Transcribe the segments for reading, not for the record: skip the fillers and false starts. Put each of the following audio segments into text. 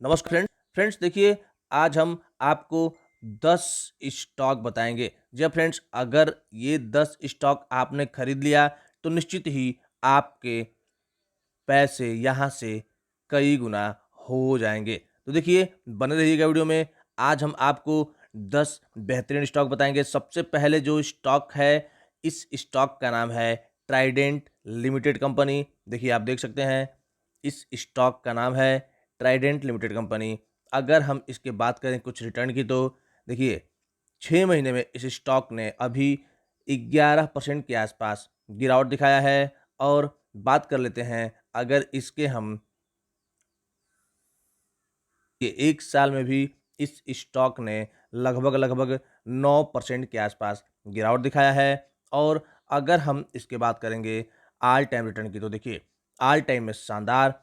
नमस्कार फ्रेंड्स देखिए, आज हम आपको 10 स्टॉक बताएंगे। जी हाँ फ्रेंड्स, अगर ये 10 स्टॉक आपने खरीद लिया तो निश्चित ही आपके पैसे यहाँ से कई गुना हो जाएंगे। तो देखिए, बने रहिएगा वीडियो में। आज हम आपको 10 बेहतरीन स्टॉक बताएंगे। सबसे पहले जो स्टॉक है, इस स्टॉक का नाम है ट्राइडेंट लिमिटेड कंपनी। देखिए, आप देख सकते हैं, इस स्टॉक का नाम है ट्राइडेंट लिमिटेड कंपनी। अगर हम इसके बात करें कुछ रिटर्न की, तो देखिए 6 महीने में इस स्टॉक ने अभी 11% के आसपास गिरावट दिखाया है। और बात कर लेते हैं, अगर इसके हम ये 1 साल में भी इस स्टॉक ने लगभग 9% के आसपास गिरावट दिखाया है। और अगर हम इसके बात करेंगे ऑल टाइम रिटर्न की, तो देखिए ऑल टाइम में शानदार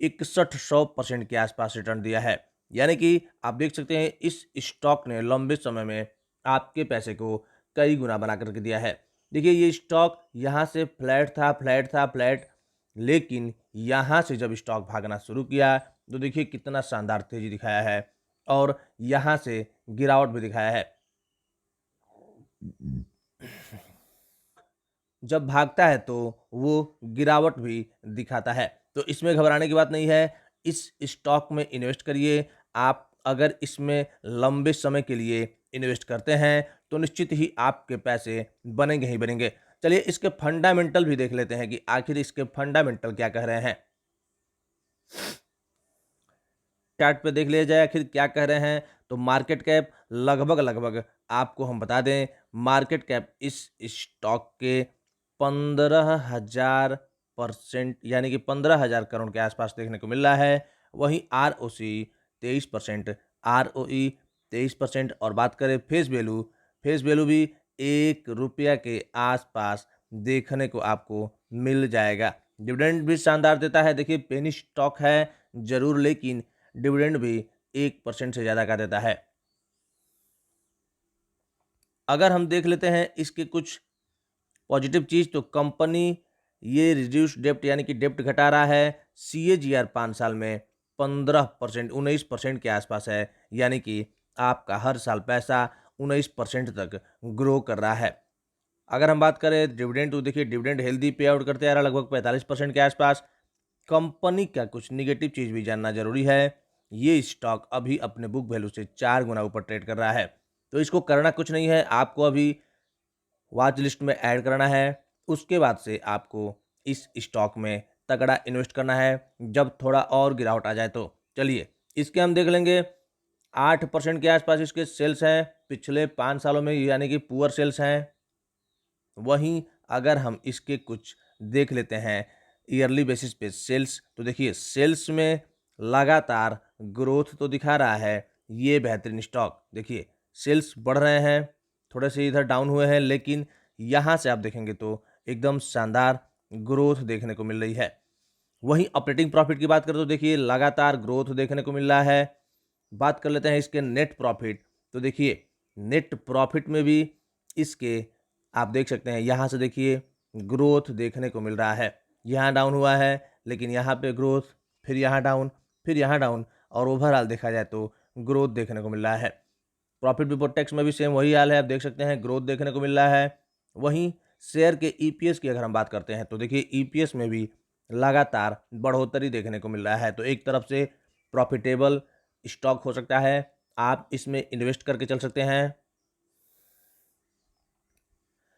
6100% के आसपास रिटर्न दिया है। यानी कि आप देख सकते हैं, इस स्टॉक ने लंबे समय में आपके पैसे को कई गुना बना करके दिया है। देखिए, ये स्टॉक यहाँ से फ्लैट, लेकिन यहाँ से जब स्टॉक भागना शुरू किया तो देखिए कितना शानदार तेजी दिखाया है और यहाँ से गिरावट भी दिखाया है। जब भागता है तो वो गिरावट भी दिखाता है। तो इसमें घबराने की बात नहीं है। इस स्टॉक में इन्वेस्ट करिए। आप अगर इसमें लंबे समय के लिए इन्वेस्ट करते हैं तो निश्चित ही आपके पैसे बनेंगे ही बनेंगे। चलिए, इसके फंडामेंटल भी देख लेते हैं कि आखिर इसके फंडामेंटल क्या कह रहे हैं। चार्ट पे देख लिया जाए आखिर क्या कह रहे हैं। तो मार्केट कैप लगभग आपको हम बता दें, मार्केट कैप इस स्टॉक के 15,000% यानी कि 15,000 करोड़ के आसपास देखने को मिल रहा है। वहीं ROC 23%, ROE 23%। और बात करें फेस वैल्यू भी ₹1 के आसपास देखने को आपको मिल जाएगा। डिविडेंड भी शानदार देता है। देखिए, पेनी स्टॉक है जरूर, लेकिन डिविडेंड भी 1% से ज़्यादा का देता है। अगर हम देख लेते हैं इसके कुछ पॉजिटिव चीज़, तो कंपनी ये रिड्यूस डेप्ट यानी कि डेप्ट घटा रहा है। CAGR 5 साल में 15%, 19% के आसपास है। यानी कि आपका हर साल पैसा 19% तक ग्रो कर रहा है। अगर हम बात करें डिविडेंड, तो देखिए डिविडेंड हेल्दी पे आउट करते आ रहा, लगभग 45% के आसपास। कंपनी का कुछ निगेटिव चीज़ भी जानना जरूरी है। ये स्टॉक अभी अपने बुक वैल्यू से 4 गुना ऊपर ट्रेड कर रहा है। तो इसको करना कुछ नहीं है, आपको अभी वॉच लिस्ट में ऐड करना है। उसके बाद से आपको इस स्टॉक में तगड़ा इन्वेस्ट करना है जब थोड़ा और गिरावट आ जाए तो। चलिए, इसके हम देख लेंगे। 8% के आसपास इसके सेल्स हैं पिछले 5 सालों में, यानी कि पुअर सेल्स हैं। वहीं अगर हम इसके कुछ देख लेते हैं ईयरली बेसिस पे सेल्स, तो देखिए सेल्स में लगातार ग्रोथ तो दिखा रहा है ये बेहतरीन स्टॉक। देखिए, सेल्स बढ़ रहे हैं, थोड़े से इधर डाउन हुए हैं, लेकिन यहाँ से आप देखेंगे तो एकदम शानदार ग्रोथ देखने को मिल रही है। वहीं ऑपरेटिंग प्रॉफिट की बात करें तो देखिए लगातार ग्रोथ देखने को मिल रहा है। बात कर लेते हैं इसके नेट प्रॉफिट, तो देखिए नेट प्रॉफिट में भी इसके आप देख सकते हैं, यहाँ से देखिए ग्रोथ देखने को मिल रहा है। यहाँ डाउन हुआ है, लेकिन यहाँ पे ग्रोथ, फिर यहाँ डाउन, फिर यहाँ डाउन, और ओवरऑल देखा जाए तो ग्रोथ देखने को मिल रहा है। प्रॉफिट बिफोर टैक्स में भी सेम वही हाल है, आप देख सकते हैं ग्रोथ देखने को मिल रहा है। वहीं शेयर के EPS की अगर हम बात करते हैं, तो देखिए EPS में भी लगातार बढ़ोतरी देखने को मिल रहा है। तो एक तरफ से प्रॉफिटेबल स्टॉक हो सकता है, आप इसमें इन्वेस्ट करके चल सकते हैं।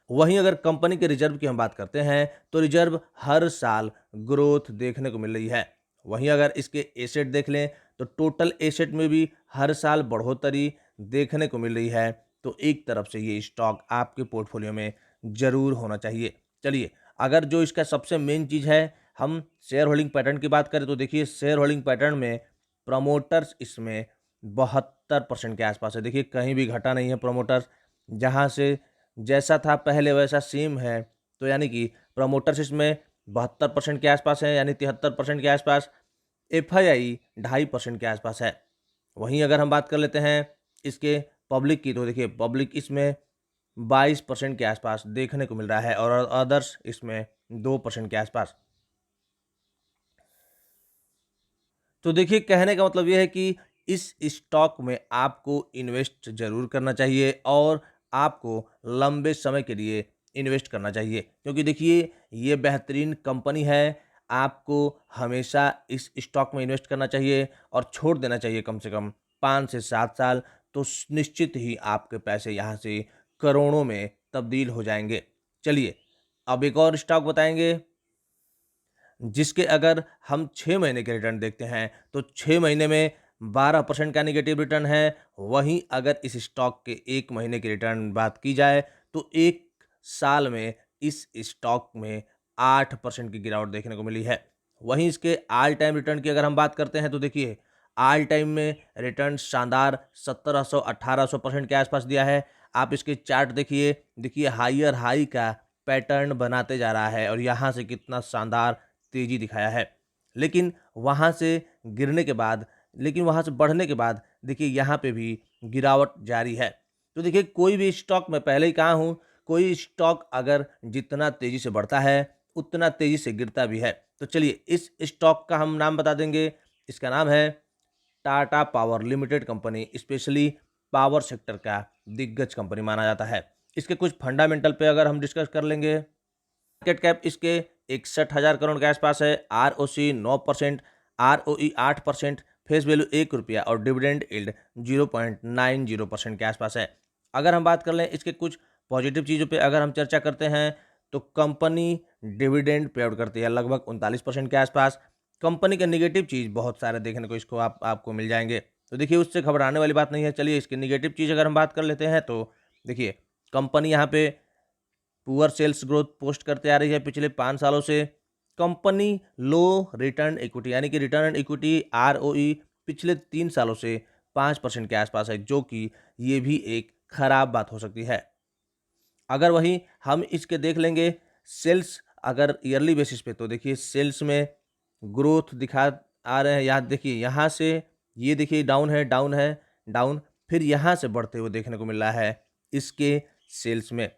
वहीं अगर कंपनी के रिजर्व की हम बात करते हैं, तो रिजर्व हर साल ग्रोथ देखने को मिल रही है। वहीं अगर इसके एसेट देख लें, तो टोटल एसेट में भी हर साल बढ़ोतरी देखने को मिल रही है। तो एक तरफ से ये स्टॉक आपके पोर्टफोलियो में जरूर होना चाहिए। चलिए, अगर जो इसका सबसे मेन चीज़ है, हम शेयर होल्डिंग पैटर्न की बात करें, तो देखिए शेयर होल्डिंग पैटर्न में प्रमोटर्स इसमें 72% के आसपास है। देखिए, कहीं भी घटा नहीं है प्रमोटर्स, जहाँ से जैसा था पहले वैसा सेम है। तो यानी कि प्रमोटर्स इसमें 72% के आसपास है, यानी 73% के आसपास। FII 2.5% के आसपास है। वहीं अगर हम बात कर लेते हैं इसके पब्लिक की, तो देखिए पब्लिक इसमें 22% के आसपास देखने को मिल रहा है, और अदर्स इसमें 2% के आसपास। तो देखिए, कहने का मतलब ये है कि इस स्टॉक में आपको इन्वेस्ट ज़रूर करना चाहिए और आपको लंबे समय के लिए इन्वेस्ट करना चाहिए, क्योंकि देखिए ये बेहतरीन कंपनी है। आपको हमेशा इस स्टॉक में इन्वेस्ट करना चाहिए और छोड़ देना चाहिए कम से कम 5 से 7 साल, तो निश्चित ही आपके पैसे यहाँ से करोड़ों में तब्दील हो जाएँगे। चलिए, अब एक और स्टॉक बताएँगे जिसके अगर हम 6 महीने के रिटर्न देखते हैं, तो 6 महीने में 12% का नेगेटिव रिटर्न है। वहीं अगर इस स्टॉक के 1 महीने की रिटर्न बात की जाए, तो 1 साल में इस स्टॉक में 8% की गिरावट देखने को मिली है। वहीं इसके ऑल टाइम रिटर्न की अगर हम बात करते हैं, तो देखिए ऑल टाइम में रिटर्न शानदार 1700-1800% के आसपास दिया है। आप इसके चार्ट देखिए, देखिए हायर हाई का पैटर्न बनाते जा रहा है और यहाँ से कितना शानदार तेजी दिखाया है। लेकिन वहाँ से गिरने के बाद लेकिन वहाँ से बढ़ने के बाद देखिए यहाँ पे भी गिरावट जारी है। तो देखिए, कोई भी स्टॉक मैं पहले ही कहा हूँ, कोई स्टॉक अगर जितना तेज़ी से बढ़ता है, उतना तेज़ी से गिरता भी है। तो चलिए, इस स्टॉक का हम नाम बता देंगे। इसका नाम है Tata power limited company, specially power sector का दिग्गज कंपनी माना जाता है। इसके कुछ फंडामेंटल पे अगर हम डिस्कस कर लेंगे, मार्केट कैप इसके 61,000 करोड़ के आसपास है, आरओसी 9%, आरओई 8%, फेस वैल्यू ₹1 और डिविडेंड यील्ड 0.90% के आसपास है। अगर हम बात कर लें इसके कुछ पॉजिटिव चीज़ों पे अगर हम चर्चा करते हैं, तो कंपनी डिविडेंड पे आउट करती है लगभग 39% के आसपास। कंपनी के नेगेटिव चीज़ बहुत सारे देखने को इसको आपको मिल जाएंगे, तो देखिए उससे घबराने वाली बात नहीं है। चलिए, इसकी नेगेटिव चीज़ अगर हम बात कर लेते हैं, तो देखिए कंपनी यहाँ पे पुअर सेल्स ग्रोथ पोस्ट करते आ रही है पिछले 5 सालों से। कंपनी लो रिटर्न इक्विटी यानी कि रिटर्न इक्विटी आरओई पिछले 3 सालों से 5% के आसपास है, जो कि ये भी एक खराब बात हो सकती है। अगर वहीं हम इसके देख लेंगे सेल्स अगर ईयरली बेसिस पे, तो देखिए सेल्स में ग्रोथ दिखा आ रहे हैं। यहाँ देखिए, यहाँ से ये देखिए डाउन है, डाउन है, डाउन, फिर यहाँ से बढ़ते हुए देखने को मिल रहा है इसके सेल्स में।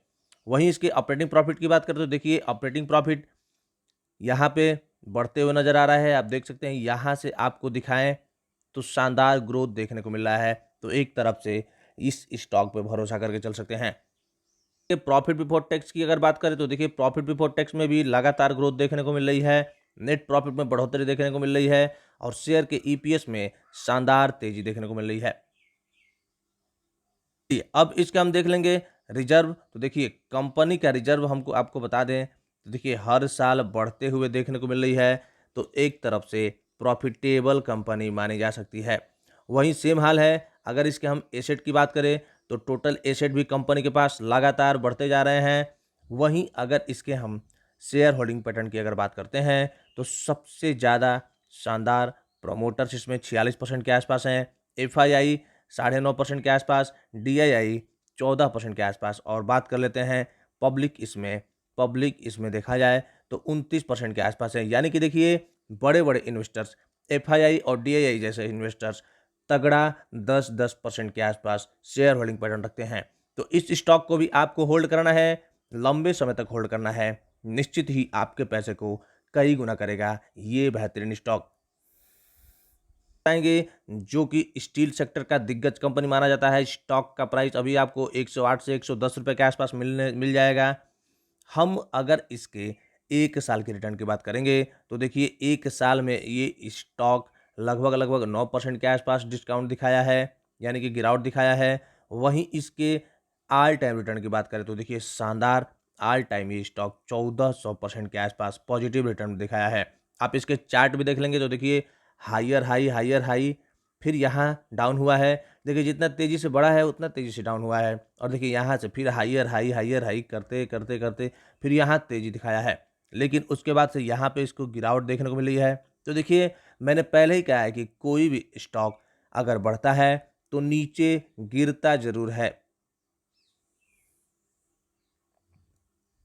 वहीं इसके ऑपरेटिंग प्रॉफिट की बात करें, तो देखिए ऑपरेटिंग प्रॉफिट यहाँ पे बढ़ते हुए नज़र आ रहा है। आप देख सकते हैं, यहाँ से आपको दिखाएँ तो शानदार ग्रोथ देखने को मिल रहा है। तो एक तरफ से इस स्टॉक पे भरोसा करके चल सकते हैं। प्रॉफिट बिफोर टैक्स की अगर बात करें, तो देखिए प्रॉफिट बिफोर टैक्स में भी लगातार ग्रोथ देखने को मिल रही है। नेट प्रॉफिट में बढ़ोतरी देखने को मिल रही है और शेयर के ईपीएस में शानदार तेजी देखने को मिल रही है। अब इसका हम देख लेंगे रिजर्व। तो देखिए कंपनी का रिजर्व हमको आपको बता दें, तो देखिए हर साल बढ़ते हुए देखने को मिल रही है। तो एक तरफ से प्रॉफिटेबल कंपनी मानी जा सकती है। वहीं सेम हाल है अगर इसके हम एसेट की बात करें, तो टोटल एसेट भी कंपनी के पास लगातार बढ़ते जा रहे हैं। वहीं अगर इसके हम शेयर होल्डिंग पैटर्न की अगर बात करते हैं, तो सबसे ज़्यादा शानदार प्रोमोटर्स इसमें 46% के आसपास हैं, एफआईआई 9.5% के आसपास, डीआईआई 14% के आसपास, और बात कर लेते हैं पब्लिक इसमें देखा जाए तो 29% के आसपास है। यानी कि देखिए बड़े बड़े इन्वेस्टर्स एफआईआई और डीआईआई जैसे इन्वेस्टर्स तगड़ा 10-10% के आसपास शेयर होल्डिंग पैटर्न रखते हैं। तो इस स्टॉक को भी आपको होल्ड करना है, लंबे समय तक होल्ड करना है। निश्चित ही आपके पैसे को कई गुना करेगा ये बेहतरीन स्टॉक। आएंगे जो कि स्टील सेक्टर का दिग्गज कंपनी माना जाता है। स्टॉक का प्राइस अभी आपको 108 से 110 रुपए के आसपास मिल जाएगा। हम अगर इसके 1 साल के रिटर्न की बात करेंगे, तो देखिए 1 साल में ये स्टॉक लगभग 9% के आसपास डिस्काउंट दिखाया है, यानी कि गिरावट दिखाया है। वहीं इसके ऑल टाइम रिटर्न की बात करें, तो देखिए शानदार ऑल टाइम ये स्टॉक 1400% के आसपास पॉजिटिव रिटर्न दिखाया है। आप इसके चार्ट भी देख लेंगे, तो देखिए हायर हाई, फिर यहाँ डाउन हुआ है। देखिए जितना तेज़ी से बढ़ा है उतना तेज़ी से डाउन हुआ है, और देखिए यहाँ से फिर हायर हाई करते करते करते फिर यहाँ तेज़ी दिखाया है। लेकिन उसके बाद से यहाँ पे इसको गिरावट देखने को मिली है। तो देखिए मैंने पहले ही कहा है कि कोई भी स्टॉक अगर बढ़ता है तो नीचे गिरता ज़रूर है।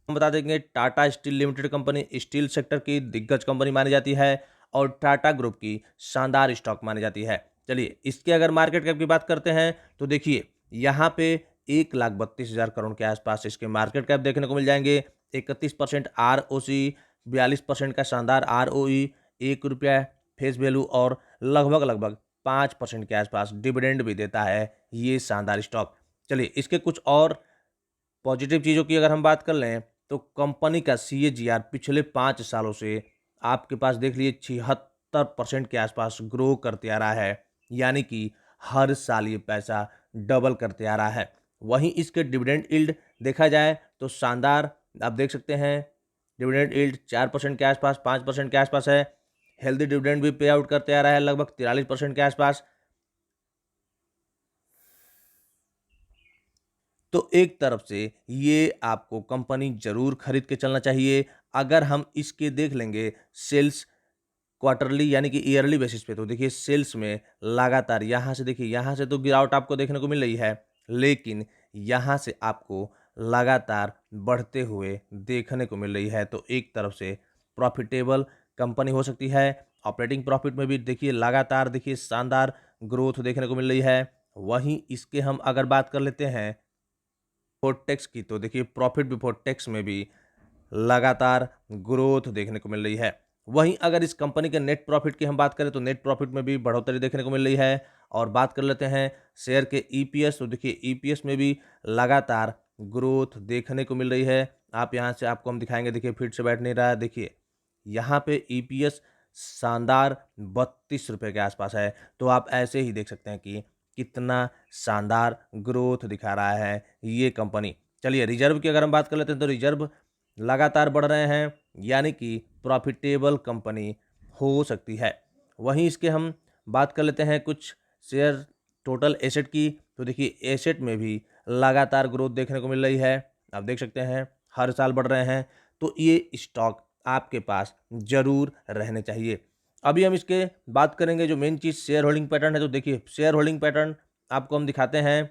हम बता देंगे Tata steel limited company steel sector की दिग्गज कंपनी मानी जाती है और टाटा ग्रुप की शानदार स्टॉक मानी जाती है। चलिए इसके अगर मार्केट कैप की बात करते हैं, तो देखिए यहाँ पे 1,32,000 करोड़ के आसपास इसके मार्केट कैप देखने को मिल जाएंगे। 31% आर ओ सी, 42% का शानदार आर ओ ई, ₹1 फेस वैल्यू और लगभग लगभग 5% के आसपास डिविडेंड भी देता है ये शानदार स्टॉक। चलिए इसके कुछ और पॉजिटिव चीज़ों की अगर हम बात कर लें तो कंपनी का CAGR पिछले 5 सालों से आपके पास देख लीजिए 76% के आसपास ग्रो करते आ रहा है, यानी कि हर साल ये पैसा डबल करते आ रहा है। वहीं इसके डिविडेंड यील्ड देखा जाए तो शानदार, आप देख सकते हैं डिविडेंड यील्ड 4% के आसपास, 5% के आसपास है। हेल्दी डिविडेंड भी पे आउट करते आ रहा है लगभग 43% के आसपास। तो एक तरफ से ये आपको कंपनी जरूर खरीद के चलना चाहिए। अगर हम इसके देख लेंगे सेल्स क्वार्टरली यानी कि ईयरली बेसिस पे, तो देखिए सेल्स में लगातार यहाँ से देखिए, यहाँ से तो गिरावट आपको देखने को मिल रही है, लेकिन यहाँ से आपको लगातार बढ़ते हुए देखने को मिल रही है। तो एक तरफ से प्रॉफिटेबल कंपनी हो सकती है। ऑपरेटिंग प्रॉफिट में भी देखिए लगातार देखिए शानदार ग्रोथ देखने को मिल रही है। वहीं इसके हम अगर बात कर लेते हैं बिफोर टैक्स की, तो देखिए प्रॉफिट बिफोर टैक्स में भी लगातार ग्रोथ देखने को मिल रही है। वहीं अगर इस कंपनी के नेट प्रॉफिट की हम बात करें तो नेट प्रॉफिट में भी बढ़ोतरी देखने को मिल रही है। और बात कर लेते हैं शेयर के ईपीएस, तो देखिए ईपीएस में भी लगातार ग्रोथ देखने को मिल रही है। आप यहाँ से आपको हम दिखाएंगे, देखिए फिर से बैठ नहीं रहा है, देखिए यहाँ पे ईपीएस शानदार 32 रुपये के आसपास है। तो आप ऐसे ही देख सकते हैं कि कितना शानदार ग्रोथ दिखा रहा है ये कंपनी। चलिए रिजर्व की अगर हम बात कर लेते हैं तो रिजर्व लगातार बढ़ रहे हैं, यानी कि प्रॉफिटेबल कंपनी हो सकती है। वहीं इसके हम बात कर लेते हैं कुछ शेयर टोटल एसेट की, तो देखिए एसेट में भी लगातार ग्रोथ देखने को मिल रही है। आप देख सकते हैं हर साल बढ़ रहे हैं। तो ये स्टॉक आपके पास जरूर रहने चाहिए। अभी हम इसके बात करेंगे जो मेन चीज़ शेयर होल्डिंग पैटर्न है, तो देखिए शेयर होल्डिंग पैटर्न आपको हम दिखाते हैं।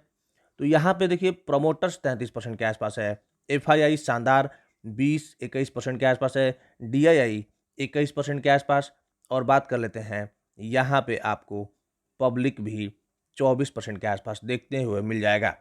तो यहाँ पे देखिए प्रमोटर्स 33% के आसपास है, FII शानदार 20-21% के आसपास है, DII 21% के आसपास। और बात कर लेते हैं यहाँ पे आपको पब्लिक भी 24% के आसपास देखते हुए मिल जाएगा।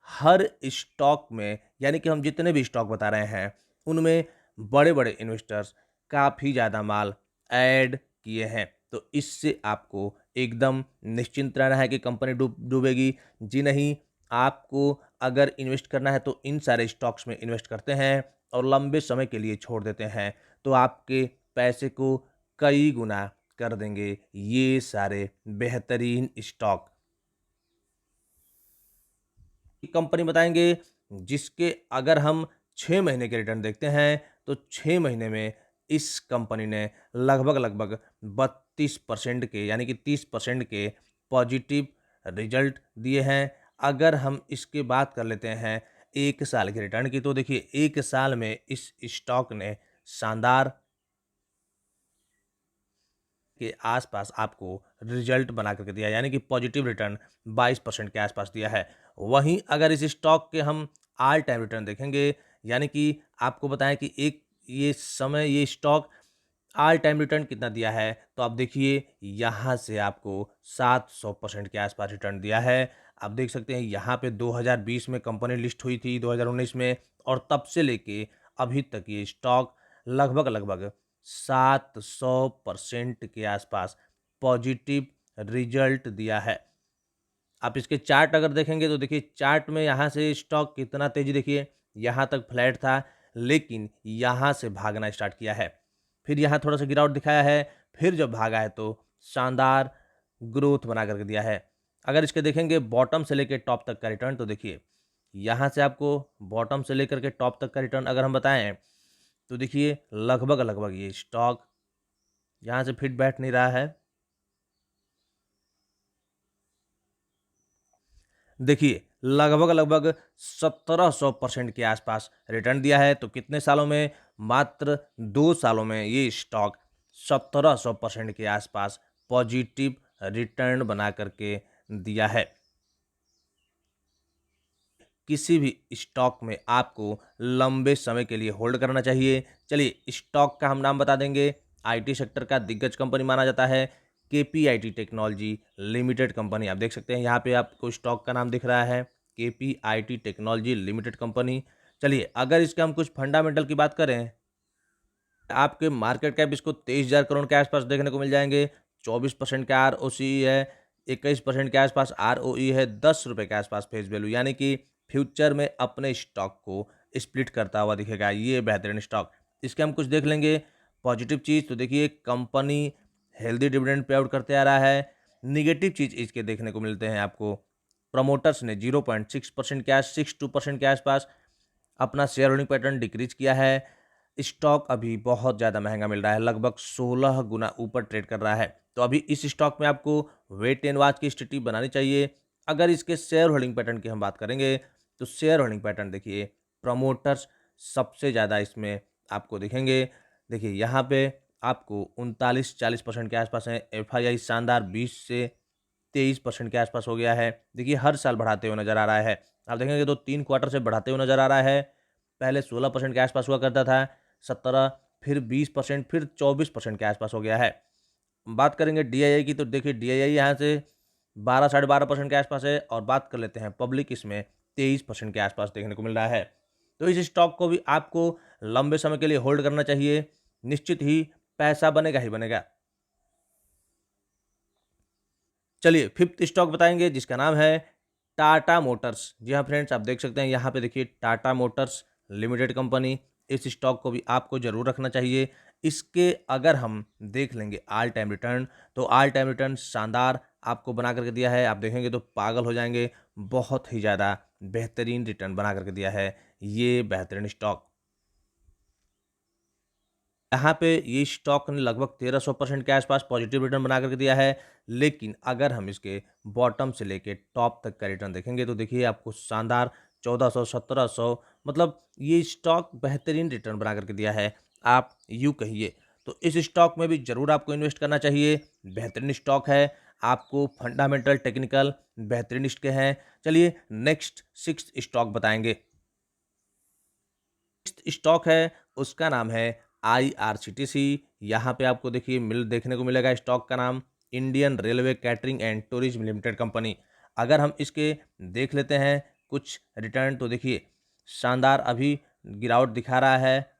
हर स्टॉक में, यानी कि हम जितने भी स्टॉक बता रहे हैं उनमें बड़े बड़े इन्वेस्टर्स काफ़ी ज़्यादा माल ऐड किए हैं। तो इससे आपको एकदम निश्चिंत रहना है कि कंपनी डूबेगी जी नहीं। आपको अगर इन्वेस्ट करना है तो इन सारे स्टॉक्स में इन्वेस्ट करते हैं और लंबे समय के लिए छोड़ देते हैं, तो आपके पैसे को कई गुना कर देंगे ये सारे बेहतरीन स्टॉक। कंपनी बताएंगे जिसके अगर हम 6 महीने के रिटर्न देखते हैं तो 6 महीने में इस कंपनी ने लगभग लगभग 32% के, यानी कि 30% के पॉजिटिव रिजल्ट दिए हैं। अगर हम इसके बात कर लेते हैं 1 साल के रिटर्न की, तो देखिए 1 साल में इस स्टॉक ने शानदार के आसपास आपको रिजल्ट बना करके दिया, यानी कि पॉजिटिव रिटर्न 22% के आसपास दिया है। वहीं अगर इस स्टॉक के हम ऑल टाइम रिटर्न देखेंगे, यानी कि आपको बताएं कि एक ये समय ये स्टॉक ऑल टाइम रिटर्न कितना दिया है, तो आप देखिए यहाँ से आपको 700% के आसपास रिटर्न दिया है। आप देख सकते हैं यहाँ पे 2020 में कंपनी लिस्ट हुई थी, 2019 में, और तब से लेके अभी तक ये स्टॉक लगभग लगभग 700% के आसपास पॉजिटिव रिजल्ट दिया है। आप इसके चार्ट अगर देखेंगे तो देखिए चार्ट में यहाँ से स्टॉक कितना तेजी, देखिए यहाँ तक फ्लैट था, लेकिन यहाँ से भागना स्टार्ट किया है, फिर यहाँ थोड़ा सा गिरावट दिखाया है, फिर जब भागा है तो शानदार ग्रोथ बना करके दिया है। अगर इसके देखेंगे बॉटम से लेकर टॉप तक का रिटर्न, तो देखिए यहाँ से आपको बॉटम से लेकर के टॉप तक का रिटर्न अगर हम बताएं तो देखिए लगभग लगभग ये स्टॉक यहाँ से फिट बैठ नहीं रहा है। देखिए लगभग लगभग 1700% के आसपास रिटर्न दिया है। तो कितने सालों में? मात्र 2 सालों में ये स्टॉक 1700% के आसपास पॉजिटिव रिटर्न बना करके दिया है। किसी भी स्टॉक में आपको लंबे समय के लिए होल्ड करना चाहिए। चलिए स्टॉक का हम नाम बता देंगे। आईटी सेक्टर का दिग्गज कंपनी माना जाता है केपीआईटी टेक्नोलॉजी लिमिटेड कंपनी। आप देख सकते हैं यहाँ पे आपको स्टॉक का नाम दिख रहा है केपीआईटी टेक्नोलॉजी लिमिटेड कंपनी। चलिए अगर इसके हम कुछ फंडामेंटल की बात करें आपके मार्केट कैप इसको 23,000 करोड़ के आसपास देखने को मिल जाएंगे। 24% का आरओसी है, 21% के आसपास आरओई है, 10 रुपये के आसपास फेस वैल्यू, यानी कि फ्यूचर में अपने स्टॉक को स्प्लिट करता हुआ दिखेगा ये बेहतरीन स्टॉक। इसके हम कुछ देख लेंगे पॉजिटिव चीज़, तो देखिए company healthy dividend pay out करते आ रहा है। निगेटिव चीज़ इसके देखने को मिलते हैं आपको, प्रमोटर्स ने 0.6% के 62% के आसपास अपना शेयर होल्डिंग पैटर्न डिक्रीज किया है। स्टॉक अभी बहुत ज़्यादा महंगा मिल रहा है, लगभग 16 गुना ऊपर ट्रेड कर रहा है। तो अभी इस स्टॉक में आपको वेट एंड वॉच की स्थिति बनानी चाहिए। अगर इसके शेयर होल्डिंग पैटर्न की हम बात करेंगे तो शेयर होल्डिंग पैटर्न देखिए, प्रमोटर्स सबसे ज़्यादा इसमें आपको दिखेंगे। देखिए यहाँ पे आपको 39-40% के आसपास है। एफआईआई शानदार 20 से 23% के आसपास हो गया है। देखिए हर साल बढ़ाते हुए नजर आ रहा है। आप देखेंगे तो 3 क्वार्टर से बढ़ाते हुए नजर आ रहा है। पहले 16% के आसपास हुआ करता था, 17, फिर 20%, फिर 24% के आसपास हो गया है। बात करेंगे डीआईआई की, तो देखिए डीआईआई यहाँ से 12 साढ़े 12% के आसपास है। और बात कर लेते हैं पब्लिक, इसमें 23% के आसपास देखने को मिल रहा है। तो इस स्टॉक को भी आपको लंबे समय के लिए होल्ड करना चाहिए, निश्चित ही पैसा बनेगा ही बनेगा। चलिए फिफ्थ स्टॉक बताएंगे जिसका नाम है टाटा मोटर्स। जी हाँ फ्रेंड्स, आप देख सकते हैं यहाँ पे देखिए टाटा मोटर्स लिमिटेड कंपनी, इस स्टॉक को भी आपको जरूर रखना चाहिए। इसके अगर हम देख लेंगे ऑल टाइम रिटर्न, तो ऑल टाइम रिटर्न शानदार आपको बना करके दिया है। आप देखेंगे तो पागल हो जाएंगे, बहुत ही ज़्यादा बेहतरीन रिटर्न बना करके दिया है ये बेहतरीन स्टॉक। यहाँ पे ये स्टॉक ने लगभग 1300% के आसपास पॉजिटिव रिटर्न बना करके दिया है। लेकिन अगर हम इसके बॉटम से लेके टॉप तक का रिटर्न देखेंगे तो देखिए आपको शानदार 1400, 1700, मतलब ये स्टॉक बेहतरीन रिटर्न बना करके दिया है, आप यूँ कहिए। तो इस स्टॉक में भी ज़रूर आपको इन्वेस्ट करना चाहिए, बेहतरीन स्टॉक है। आपको फंडामेंटल टेक्निकल बेहतरीन इसके हैं। चलिए नेक्स्ट सिक्स्थ स्टॉक बताएंगे। स्टॉक है उसका नाम है आईआरसीटीसी। यहाँ पे आपको देखिए देखने को मिलेगा स्टॉक का नाम Indian railway catering and tourism limited company. अगर हम इसके देख लेते हैं कुछ रिटर्न, तो देखिए शानदार अभी गिरावट दिखा रहा है।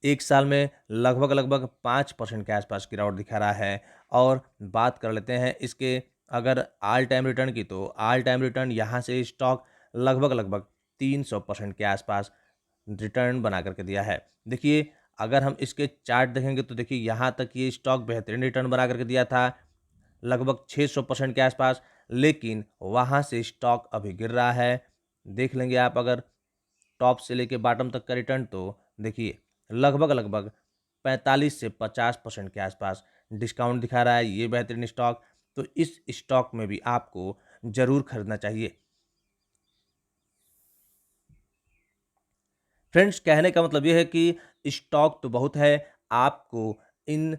एक साल में लगभग लगभग 5% के आसपास गिरावट दिखा रहा है। और बात कर लेते हैं इसके अगर ऑल टाइम रिटर्न की, तो ऑल टाइम रिटर्न यहाँ से स्टॉक लगभग लगभग 300% के आसपास रिटर्न बना करके दिया है। देखिए अगर हम इसके चार्ट देखेंगे तो देखिए यहाँ तक ये स्टॉक बेहतरीन रिटर्न बना करके दिया था, लगभग 600% के आसपास। लेकिन वहाँ से स्टॉक अभी गिर रहा है। देख लेंगे आप अगर टॉप से लेके बॉटम तक का रिटर्न, तो देखिए लगभग लगभग 45 से 50% के आसपास डिस्काउंट दिखा रहा है ये बेहतरीन स्टॉक। तो इस स्टॉक में भी आपको ज़रूर खरीदना चाहिए। फ्रेंड्स, कहने का मतलब ये है कि स्टॉक तो बहुत है, आपको इन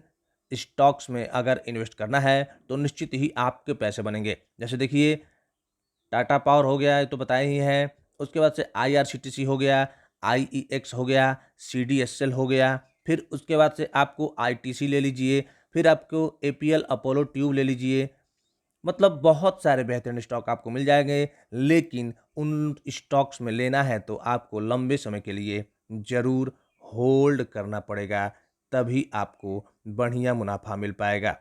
स्टॉक्स में अगर इन्वेस्ट करना है तो निश्चित ही आपके पैसे बनेंगे। जैसे देखिए टाटा पावर हो गया, ये तो बताए ही हैं। उसके बाद से आईआरसीटीसी हो गया, आईईएक्स हो गया, सीडीएसएल हो गया, फिर उसके बाद से आपको आईटीसी ले लीजिए, फिर आपको एपीएल अपोलो ट्यूब ले लीजिए। मतलब बहुत सारे बेहतरीन स्टॉक आपको मिल जाएंगे। लेकिन उन स्टॉक्स में लेना है तो आपको लंबे समय के लिए ज़रूर होल्ड करना पड़ेगा, तभी आपको बढ़िया मुनाफा मिल पाएगा।